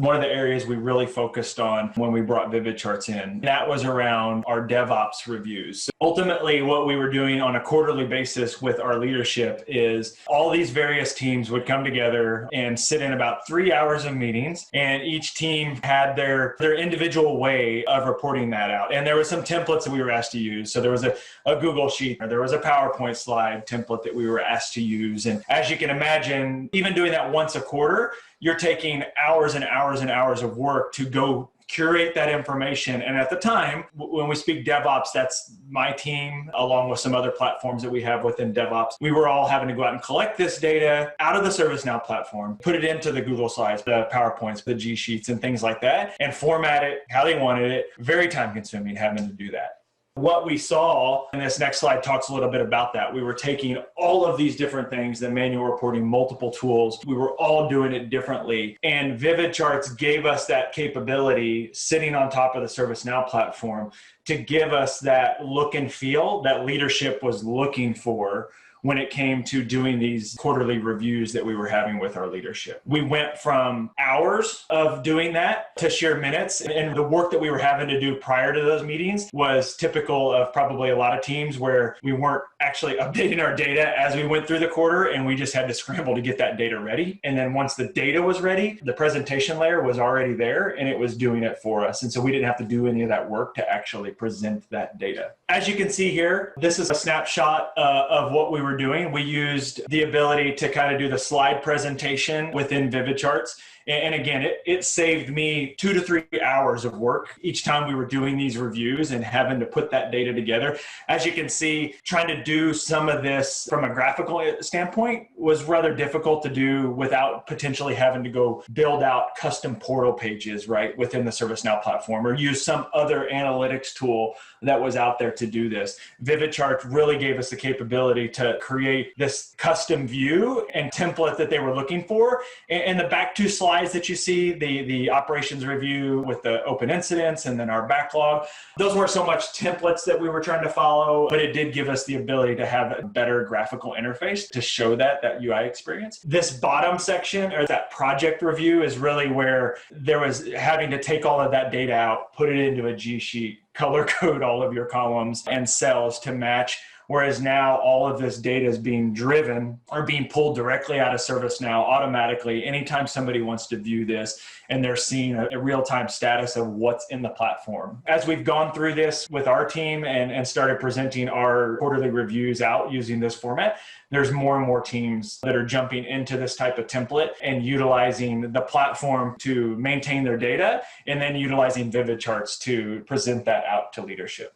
one of the areas we really focused on when we brought VividCharts in. That was around our DevOps reviews. So ultimately, what we were doing on a quarterly basis with our leadership is all these various teams would come together and sit in about 3 hours of meetings, and each team had their individual way of reporting that out. And there were some templates that we were asked to use. So there was a Google Sheet, or there was a PowerPoint slide template that we were asked to use. And as you can imagine, even doing that once a quarter, you're taking hours and hours and hours of work to go curate that information. And at the time, when we speak DevOps, that's my team, along with some other platforms that we have within DevOps. We were all having to go out and collect this data out of the ServiceNow platform, put it into the Google Slides, the PowerPoints, the G Sheets, and things like that, and format it how they wanted it. Very time consuming having to do that. What we saw, and this next slide talks a little bit about that, we were taking all of these different things, the manual reporting, multiple tools, we were all doing it differently. And VividCharts gave us that capability sitting on top of the ServiceNow platform to give us that look and feel that leadership was looking for when it came to doing these quarterly reviews that we were having with our leadership. We went from hours of doing that to sheer minutes, and the work that we were having to do prior to those meetings was typical of probably a lot of teams where we weren't actually updating our data as we went through the quarter, and we just had to scramble to get that data ready. And then once the data was ready, the presentation layer was already there and it was doing it for us. And so we didn't have to do any of that work to actually present that data. As you can see here, this is a snapshot of what we were doing. We used the ability to kind of do the slide presentation within VividCharts. And again, it saved me 2 to 3 hours of work each time we were doing these reviews and having to put that data together. As you can see, trying to do some of this from a graphical standpoint was rather difficult to do without potentially having to go build out custom portal pages, right, within the ServiceNow platform, or use some other analytics tool that was out there to do this. VividCharts really gave us the capability to create this custom view and template that they were looking for. And the back two slides that you see, the operations review with the open incidents and then our backlog, those weren't so much templates that we were trying to follow, but it did give us the ability to have a better graphical interface to show that UI experience. This bottom section, or that project review, is really where there was having to take all of that data out, put it into a G Sheet, color code all of your columns and cells to match. Whereas now all of this data is being driven or being pulled directly out of ServiceNow automatically anytime somebody wants to view this, and they're seeing a real-time status of what's in the platform. As we've gone through this with our team and started presenting our quarterly reviews out using this format, there's more and more teams that are jumping into this type of template and utilizing the platform to maintain their data, and then utilizing VividCharts to present that out to leadership.